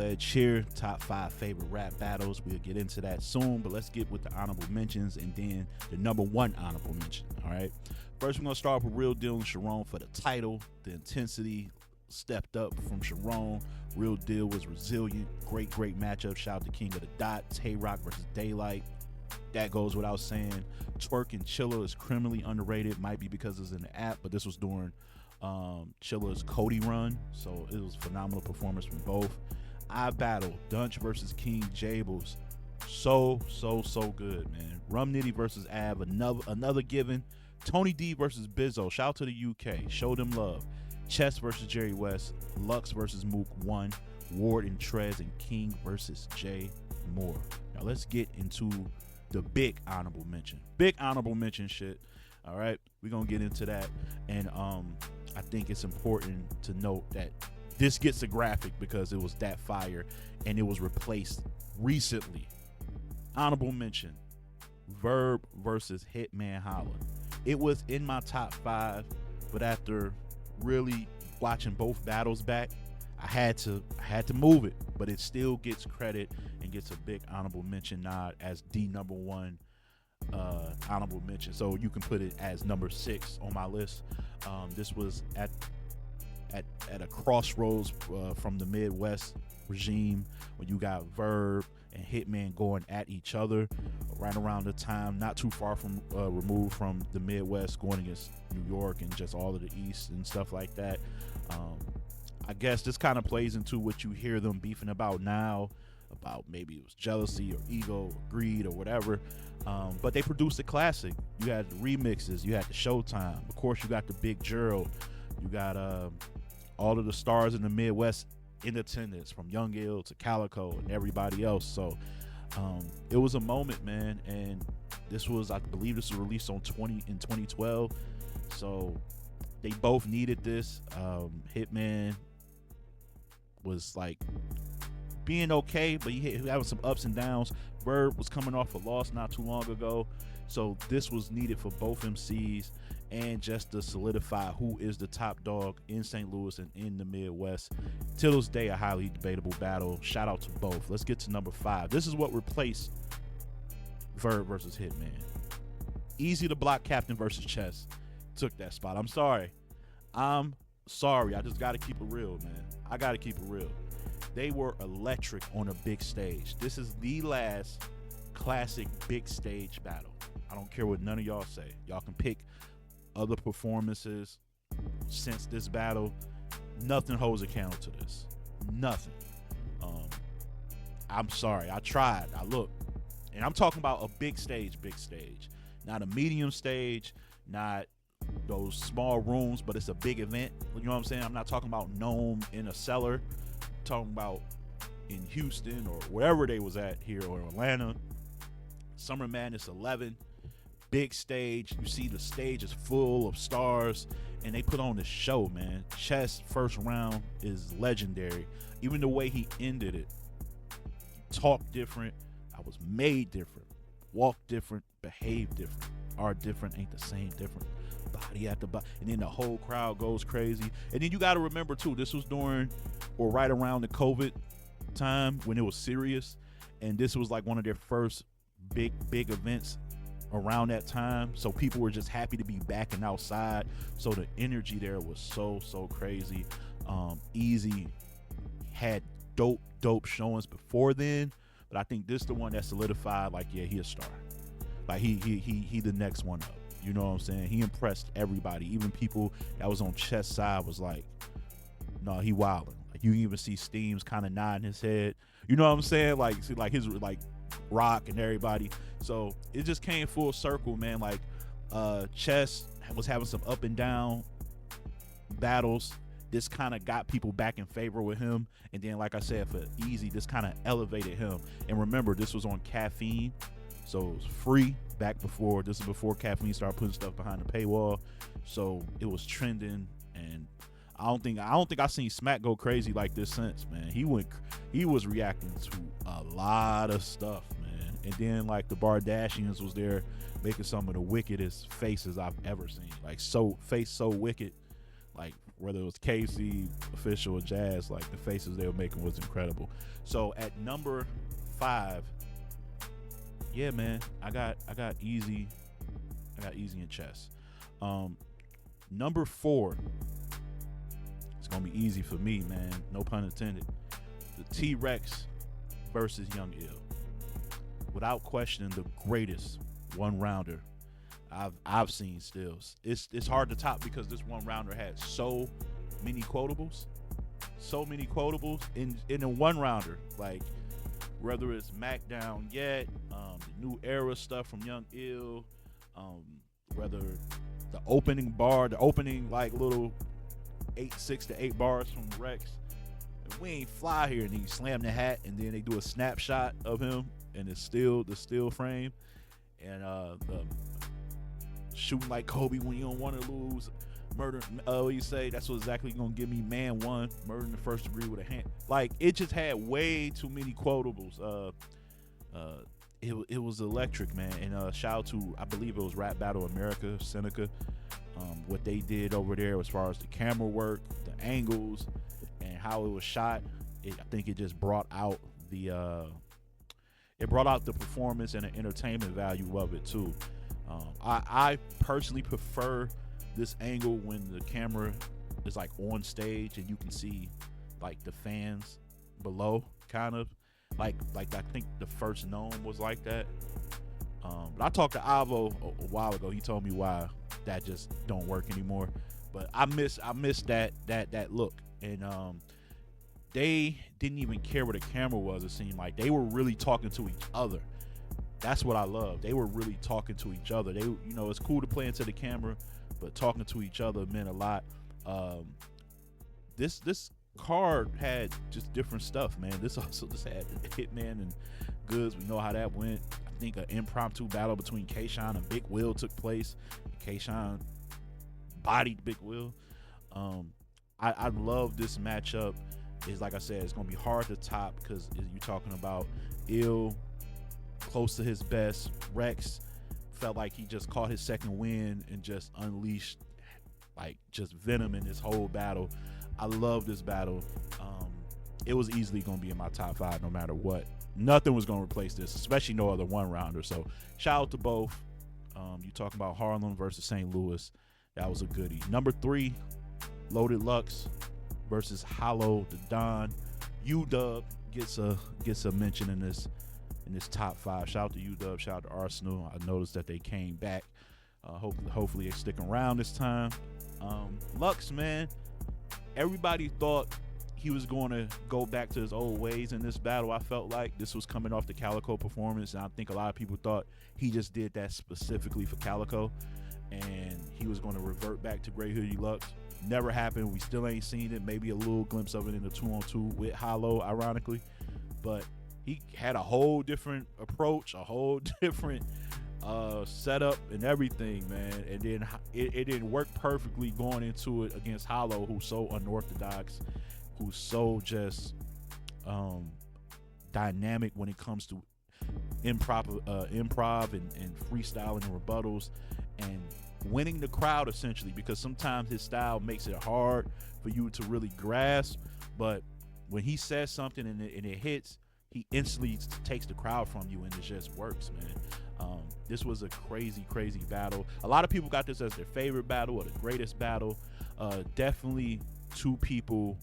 Sledge here. Top 5 favorite rap battles. We'll get into that soon, but let's get with the honorable mentions and then the number 1 honorable mention. All right. First, we're going to start with Real Deal and Sharon for the title. The intensity stepped up from Sharon. Real Deal was resilient. Great matchup. Shout out to King of the Dot. Tay-Rock versus Daylight. That goes without saying. Twerk and Chilla is criminally underrated. Might be because it's in the app, but this was during Chilla's Cody run, so it was a phenomenal performance from both. I Battle, Dunch versus King Jables. So good, man. Rum Nitty versus Av, another given. Tony D versus Bizzo. Shout out to the UK. Show them love. Chess versus Jerry West. Lux versus Mook 1. Ward and Trez, and King versus Jay Moore. Now let's get into the big honorable mention. Big honorable mention shit. All right, we're gonna get into that, and I think it's important to note that this gets a graphic because it was that fire, and it was replaced recently. Honorable mention: Verb versus Hitman Holla. It was in my top 5, but after really watching both battles back, I had to move it, but it still gets credit and gets a big honorable mention nod as the number 1 honorable mention. So you can put it as number 6 on my list. This was at a crossroads from the Midwest regime when you got Verb and Hitman going at each other right around the time, not too far from removed from the Midwest, going against New York and just all of the East and stuff like that. I guess this kind of plays into what you hear them beefing about now, about maybe it was jealousy or ego or greed or whatever. But they produced a classic. You had the remixes, you had the Showtime. Of course, you got the Big Gerald. You got all of the stars in the Midwest in attendance, from Young Ill to Calico and everybody else. So it was a moment, man. And this was, I believe this was released in 2012. So they both needed this. Hitman was like being okay, but he having some ups and downs. Verb was coming off a loss not too long ago, so this was needed for both MCs, and just to solidify who is the top dog in St. Louis and in the Midwest. Till this day, a highly debatable battle. Shout out to both. Let's get to number 5. This is what replaced Verb versus Hitman. Easy to Block Captain versus Chess took that spot. I'm sorry. I just got to keep it real, man. I got to keep it real. They were electric on a big stage. This is the last classic big stage battle. I don't care what none of y'all say. Y'all can pick other performances since this battle. Nothing holds a candle to this. Nothing. I'm sorry. I tried. I looked. And I'm talking about a big stage. Not a medium stage, not those small rooms, but it's a big event. You know what I'm saying? I'm not talking about Nome in a cellar. I'm talking about in Houston or wherever they was at here, or Atlanta. Summer Madness 11, big stage. You see the stage is full of stars, and they put on this show, man. Chess first round is legendary. Even the way he ended it. Talk different. I was made different. Walk different. Behave different. Are different. Ain't the same different. Body after body. And then the whole crowd goes crazy. And then you got to remember, too, this was during or right around the COVID time when it was serious. And this was like one of their first big events around that time. So people were just happy to be back and outside. So the energy there was so crazy. Easy had dope showings before then, but I think this the one that solidified, like, yeah, he a star. Like he the next one up. You know what I'm saying? He impressed everybody. Even people that was on Chess side was like, no, he wilding. Like, you can even see Steams kind of nodding his head. You know what I'm saying? Like, see, like his like Rock and everybody. So it just came full circle, man. Like Chess was having some up and down battles. This kind of got people back in favor with him. And then, like I said, for Easy, this kind of elevated him. And remember, this was on Caffeine. So it was free back before. This is before Caffeine started putting stuff behind the paywall. So it was trending. And I don't think I seen Smack go crazy like this since, man. He was reacting to a lot of stuff, man. And then, like, the Bardashians was there making some of the wickedest faces I've ever seen. Like, so wicked. Like, whether it was KC, Official, or Jazz, like the faces they were making was incredible. So at number 5, yeah, man, I got Easy. I got Easy in chess. Number 4, it's gonna be easy for me, man. No pun intended. The T-Rex versus Young Ill. Without question, the greatest one-rounder I've seen still. It's hard to top because this one-rounder had so many quotables in a one-rounder. Like whether it's Mac Down Yet, the new era stuff from Young Ill, whether the opening like little 6 to 8 bars from Rex. We ain't fly here, and he slammed the hat, and then they do a snapshot of him, and it's still the steel frame, and the shooting like Kobe when you don't want to lose, murder. What you say? That's what exactly gonna give me. Man 1, murder in the first degree with a hand. Like it just had way too many quotables. It was electric, man. And shout out to, I believe it was Rap Battle America, Seneca. What they did over there as far as the camera work, the angles, and how it was shot. I think it just brought out the performance and the entertainment value of it too. I personally prefer this angle when the camera is like on stage and you can see like the fans below, kind of like I think the first Gnome was like that. But I talked to Avo a while ago. He told me why that just don't work anymore. But I miss that look. And they didn't even care where the camera was. It seemed like they were really talking to each other. That's what I love. They were really talking to each other. They, it's cool to play into the camera, but talking to each other meant a lot. This card had just different stuff, man. This also just had Hitman and Goods. We know how that went. I think an impromptu battle between K-Shine and Big Will took place. K-Shine bodied Big Will. I love this matchup. It's like I said, it's gonna be hard to top because you're talking about Ill close to his best. Rex felt like he just caught his second win and just unleashed like just venom in this whole battle. I love this battle. It was easily gonna be in my top 5 no matter what. Nothing was gonna replace this, especially no other one-rounder. So shout out to both. You talking about Harlem versus St. Louis. That was a goodie. Number 3, Loaded Lux versus Hollow the Don. UW gets a mention in this top 5. Shout out to UW. Shout out to Arsenal. I noticed that they came back. Hopefully they stick around this time. Lux, man, everybody thought he was going to go back to his old ways in this battle. I felt like this was coming off the Calico performance, and I think a lot of people thought he just did that specifically for Calico, and he was going to revert back to Great Hoodie Lux. Never happened. We still ain't seen it. Maybe a little glimpse of it in the 2-on-2 with Hollow, ironically, but he had a whole different approach, a whole different setup and everything, man. And then it didn't work perfectly going into it against Hollow, who's so unorthodox, who's so just dynamic when it comes to improv and freestyling and rebuttals and winning the crowd, essentially, because sometimes his style makes it hard for you to really grasp. But when he says something and it hits, he instantly takes the crowd from you, and it just works, man. This was a crazy battle. A lot of people got this as their favorite battle or the greatest battle. Definitely two people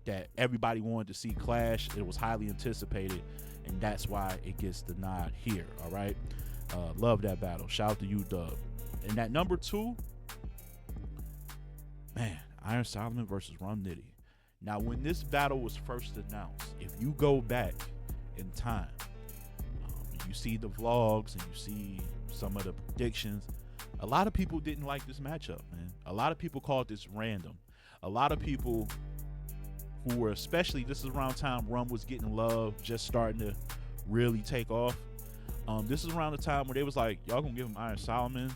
that everybody wanted to see clash. It was highly anticipated, and that's why it gets the nod here. All right, love that battle. Shout out to UW. And that number 2, man, Iron Solomon versus Rum Nitty. Now, when this battle was first announced, if you go back in time, you see the vlogs and you see some of the predictions, a lot of people didn't like this matchup, man. A lot of people called this random. A lot of people who were, especially, this is around time Rum was getting love, just starting to really take off. This is around the time where they was like, y'all gonna give him Iron Solomon?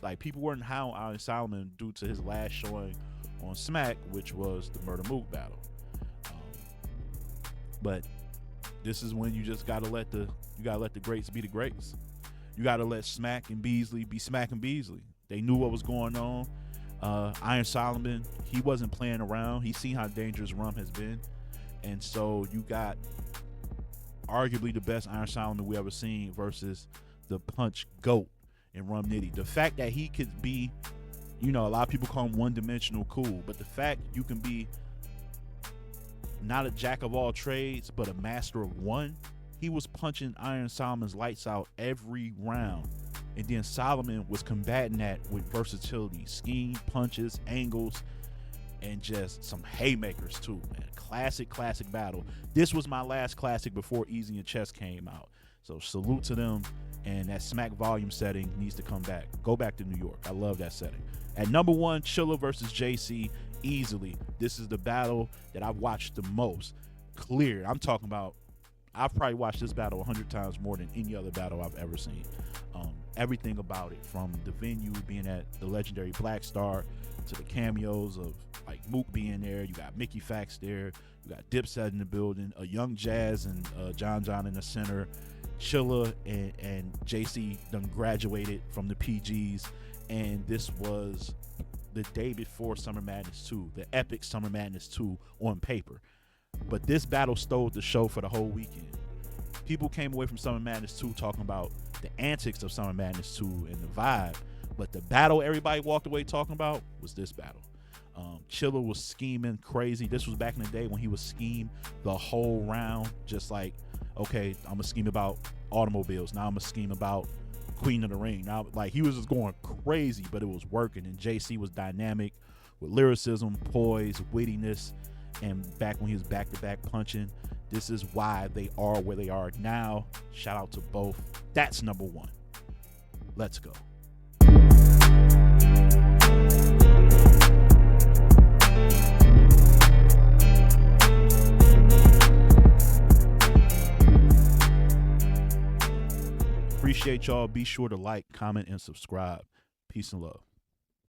Like, people weren't high on Iron Solomon due to his last showing on Smack, which was the Murder Mook battle. But this is when you just gotta let the greats be the greats. You gotta let Smack and Beasley be Smack and Beasley. They knew what was going on. Iron Solomon, he wasn't playing around. He seen how dangerous Rum has been. And so you got arguably the best Iron Solomon we ever seen versus the punch GOAT in Rum Nitty. The fact that he could be, a lot of people call him one-dimensional cool, but the fact you can be not a jack of all trades, but a master of one. He was punching Iron Solomon's lights out every round. And then Solomon was combating that with versatility, scheme, punches, angles, and just some haymakers too, man. Classic battle. This was my last classic before Easy and Chess came out. So salute to them. And that Smack volume setting needs to come back. Go back to New York. I love that setting. At number 1, Chilla versus JC. Easily, this is the battle that I've watched the most. Clear. I'm talking about, I've probably watched this battle 100 times more than any other battle I've ever seen. Everything about it, from the venue being at the legendary Black Star to the cameos of like Mook being there. You got Mickey Fax there. You got Dipset in the building. A Young Jazz and John in the center. Chilla and JC done graduated from the PGs, and this was the day before Summer Madness 2, the epic Summer Madness 2 on paper. But this battle stole the show for the whole weekend. People came away from Summer Madness 2 talking about the antics of Summer Madness 2 and the vibe, but the battle everybody walked away talking about was this battle. Chilla was scheming crazy. This was back in the day when he was scheme the whole round, just like, okay, I'm gonna scheme about automobiles. Now I'm gonna scheme about Queen of the Ring. Now, like, he was just going crazy, but it was working. And JC was dynamic with lyricism, poise, wittiness, and back when he was back-to-back punching. This is why they are where they are now. Shout out to both. That's number 1. Let's go. Appreciate y'all. Be sure to like, comment, and subscribe. Peace and love.